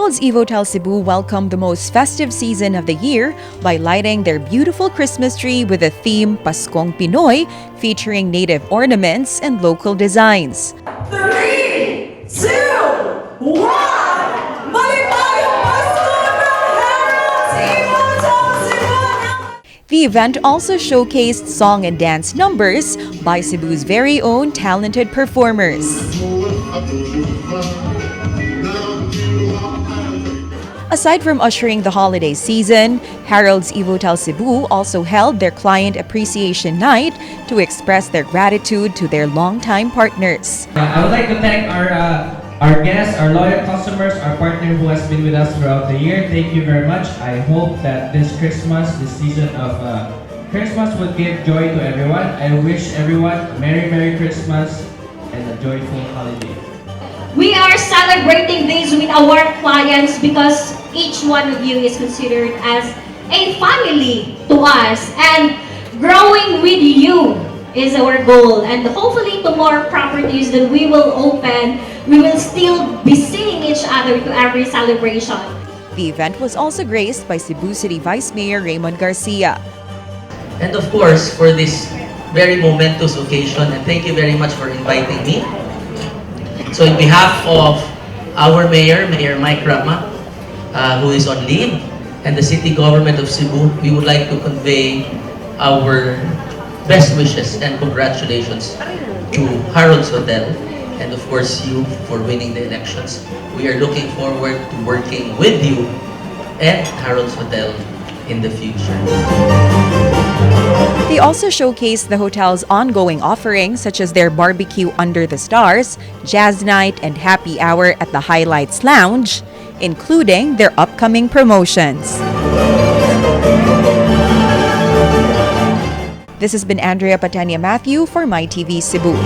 Harold's Evotel Cebu welcomed the most festive season of the year by lighting their beautiful Christmas tree with the theme Paskong Pinoy, featuring native ornaments and local designs. 3, 2, 1! Maligayang Pasko ng Harold's Evotel Cebu! The event also showcased song and dance numbers by Cebu's very own talented performers. Aside from ushering the holiday season, Harold's Evotel Cebu also held their Client Appreciation Night to express their gratitude to their longtime partners. I would like to thank our guests, our loyal customers, our partner who has been with us throughout the year. Thank you very much. I hope that this Christmas, this season of Christmas will give joy to everyone. I wish everyone a Merry Christmas and a joyful holiday. We are celebrating this with our clients because each one of you is considered as a family to us, and growing with you is our goal. And hopefully to more properties that we will open, we will still be seeing each other to every celebration. The event was also graced by Cebu City Vice Mayor Raymond Garcia. And of course, for this very momentous occasion, and thank you very much for inviting me. So in behalf of our Mayor Mike Rama, who is on leave, and the City Government of Cebu, we would like to convey our best wishes and congratulations to Harold's Hotel, and of course you for winning the elections. We are looking forward to working with you and Harold's Hotel in the future. They also showcased the hotel's ongoing offerings such as their barbecue under the stars, jazz night, and happy hour at the Highlights Lounge, including their upcoming promotions. This has been Andrea Patania Matthew for MyTV Cebu.